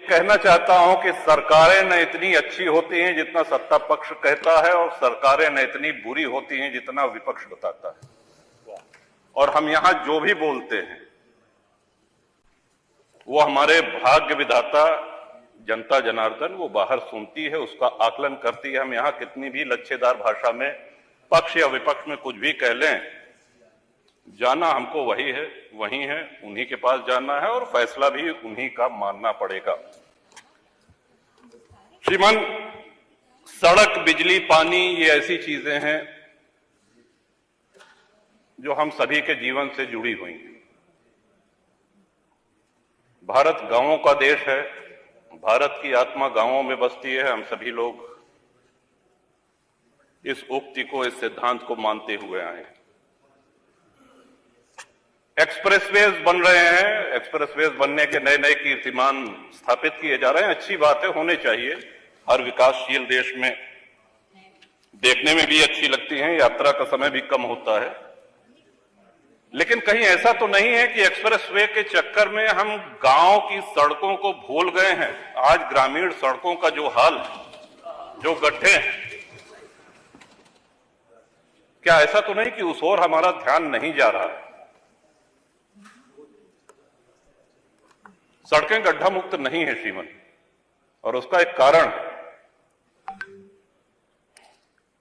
कहना चाहता हूं कि सरकारें न इतनी अच्छी होती हैं जितना सत्ता पक्ष कहता है, और सरकारें न इतनी बुरी होती हैं जितना विपक्ष बताता है। और हम यहां जो भी बोलते हैं वो हमारे भाग्य विधाता जनता जनार्दन वो बाहर सुनती है, उसका आकलन करती है। हम यहां कितनी भी लच्छेदार भाषा में पक्ष या विपक्ष में कुछ भी कह लें, जाना हमको वही है, वही है, उन्हीं के पास जाना है और फैसला भी उन्हीं का मानना पड़ेगा। श्रीमान, सड़क, बिजली, पानी ये ऐसी चीजें हैं जो हम सभी के जीवन से जुड़ी हुई हैं। भारत गांवों का देश है, भारत की आत्मा गांवों में बसती है। हम सभी लोग इस उक्ति को, इस सिद्धांत को मानते हुए आए हैं। एक्सप्रेसवेज बन रहे हैं, एक्सप्रेसवेज बनने के नए नए कीर्तिमान स्थापित किए जा रहे हैं। अच्छी बात है, होने चाहिए। हर विकासशील देश में देखने में भी अच्छी लगती हैं, यात्रा का समय भी कम होता है। लेकिन कहीं ऐसा तो नहीं है कि एक्सप्रेसवे के चक्कर में हम गांव की सड़कों को भूल गए हैं। आज ग्रामीण सड़कों का जो हाल, जो गड्ढे हैं, क्या ऐसा तो नहीं कि उस ओर हमारा ध्यान नहीं जा रहा है? सड़कें गड्ढा मुक्त नहीं है श्रीमन, और उसका एक कारण है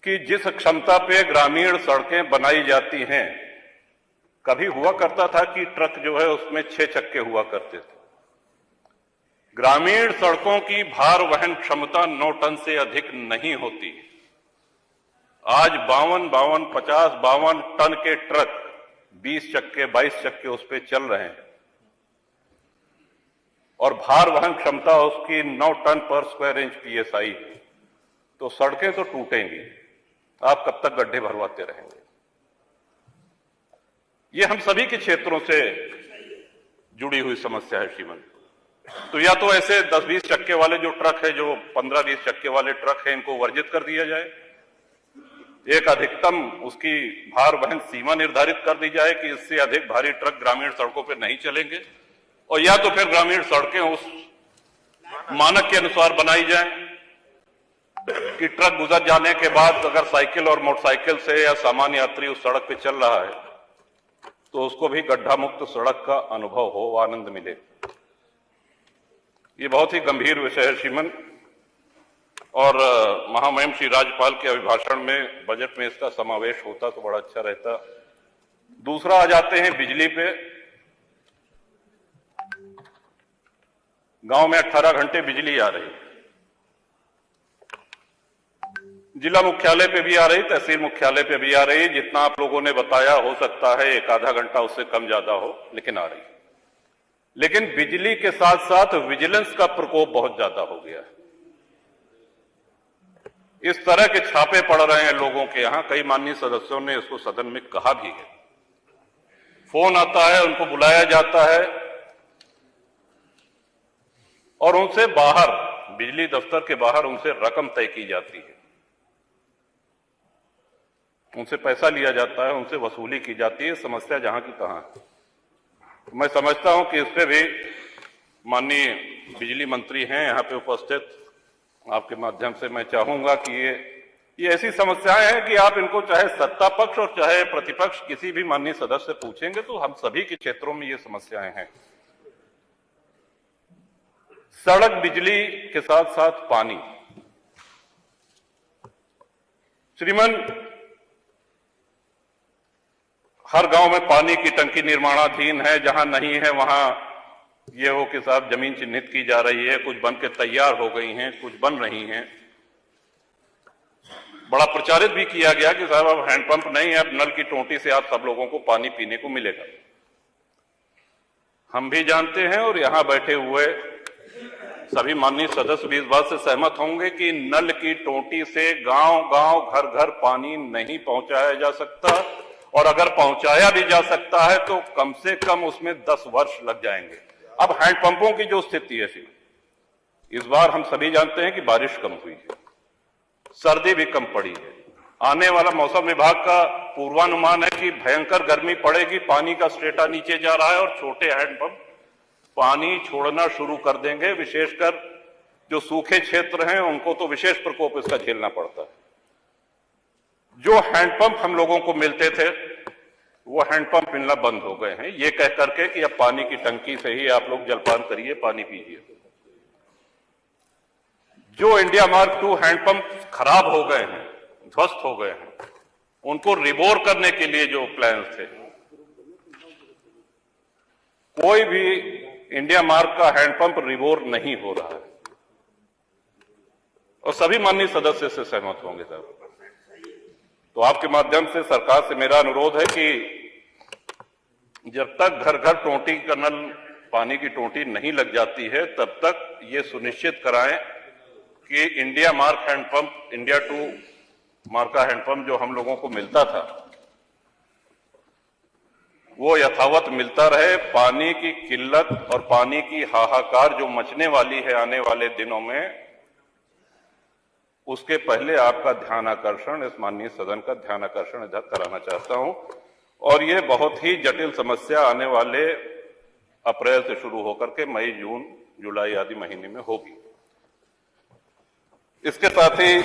कि जिस क्षमता पे ग्रामीण सड़कें बनाई जाती हैं, कभी हुआ करता था कि ट्रक जो है उसमें 6 चक्के हुआ करते थे। ग्रामीण सड़कों की भार वहन क्षमता 9 टन से अधिक नहीं होती। आज 52 टन के ट्रक 20 चक्के 22 चक्के उस पर चल रहे हैं, और भार वहन क्षमता उसकी 9 टन पर स्क्वायर इंच PSI। तो सड़कें तो टूटेंगी, आप कब तक गड्ढे भरवाते रहेंगे? ये हम सभी के क्षेत्रों से जुड़ी हुई समस्या है श्रीमन। तो या तो ऐसे 10-20 चक्के वाले जो ट्रक है, जो 15-20 चक्के वाले ट्रक है, इनको वर्जित कर दिया जाए। एक अधिकतम उसकी भार वहन सीमा निर्धारित कर दी जाए कि इससे अधिक भारी ट्रक ग्रामीण सड़कों पर नहीं चलेंगे, और या तो फिर ग्रामीण सड़कें उस मानक के अनुसार बनाई जाएं कि ट्रक गुजर जाने के बाद अगर साइकिल और मोटरसाइकिल से या सामान्य यात्री उस सड़क पे चल रहा है तो उसको भी गड्ढा मुक्त सड़क का अनुभव हो, आनंद मिले। ये बहुत ही गंभीर विषय है श्रीमन, और महामहिम श्री राज्यपाल के अभिभाषण में, बजट में इसका समावेश होता तो बड़ा अच्छा रहता। दूसरा आ जाते हैं बिजली पे। गांव में 18 घंटे बिजली आ रही, जिला मुख्यालय पे भी आ रही, तहसील मुख्यालय पे भी आ रही। जितना आप लोगों ने बताया, हो सकता है 1-आधा घंटा उससे कम ज्यादा हो, लेकिन आ रही। लेकिन बिजली के साथ साथ विजिलेंस का प्रकोप बहुत ज्यादा हो गया है। इस तरह के छापे पड़ रहे हैं लोगों के यहां। कई माननीय सदस्यों ने इसको सदन में कहा भी है। फोन आता है, उनको बुलाया जाता है और उनसे बाहर, बिजली दफ्तर के बाहर उनसे रकम तय की जाती है, उनसे पैसा लिया जाता है, उनसे वसूली की जाती है। समस्या जहां की तहां है। मैं समझता हूं कि इस पे भी माननीय बिजली मंत्री हैं यहां पे उपस्थित, आपके माध्यम से मैं चाहूंगा कि ये ऐसी समस्याएं हैं कि आप इनको चाहे सत्ता पक्ष और चाहे प्रतिपक्ष किसी भी माननीय सदस्य से पूछेंगे तो हम सभी के क्षेत्रों में ये समस्याएं हैं। सड़क, बिजली के साथ साथ पानी। श्रीमन, हर गांव में पानी की टंकी निर्माणाधीन है। जहां नहीं है वहां ये हो कि साहब जमीन चिन्हित की जा रही है, कुछ बन के तैयार हो गई हैं, कुछ बन रही हैं। बड़ा प्रचारित भी किया गया कि साहब अब हैंडपंप नहीं है, अब नल की टोंटी से आप सब लोगों को पानी पीने को मिलेगा। हम भी जानते हैं और यहां बैठे हुए सभी माननीय सदस्य भी इस बात से सहमत होंगे कि नल की टोंटी से गांव-गांव, घर-घर पानी नहीं पहुंचाया जा सकता, और अगर पहुंचाया भी जा सकता है तो कम से कम उसमें 10 वर्ष लग जाएंगे। अब हैंडपंपों की जो स्थिति है, इस बार हम सभी जानते हैं कि बारिश कम हुई है, सर्दी भी कम पड़ी है। आने वाला मौसम विभाग का पूर्वानुमान है कि भयंकर गर्मी पड़ेगी, पानी का स्टेटा नीचे जा रहा है और छोटे हैंडपंप पानी छोड़ना शुरू कर देंगे। विशेषकर जो सूखे क्षेत्र हैं उनको तो विशेष प्रकोप इसका झेलना पड़ता है। जो हैंडपंप हम लोगों को मिलते थे वो हैंडपंप मिलना बंद हो गए हैं, ये कह करके कि अब पानी की टंकी से ही आप लोग जलपान करिए, पानी पीजिए। जो इंडिया मार्क II हैंडपंप खराब हो गए हैं, ध्वस्त हो गए हैं, उनको रिबोर करने के लिए जो प्लान थे, कोई भी इंडिया मार्क का हैंडपंप रिबोर नहीं हो रहा है और सभी माननीय सदस्य से सहमत होंगे साहब। तो आपके माध्यम से सरकार से मेरा अनुरोध है कि जब तक घर घर टोंटी कनल पानी की टोंटी नहीं लग जाती है तब तक ये सुनिश्चित कराएं कि India mark handpump, India II मार्का हैंडपंप जो हम लोगों को मिलता था वो यथावत मिलता रहे। पानी की किल्लत और पानी की हाहाकार जो मचने वाली है आने वाले दिनों में, उसके पहले आपका ध्यान आकर्षण, इस माननीय सदन का ध्यान आकर्षण इधर कराना चाहता हूं। और ये बहुत ही जटिल समस्या आने वाले अप्रैल से शुरू होकर के मई, जून, जुलाई आदि महीने में होगी। इसके साथ ही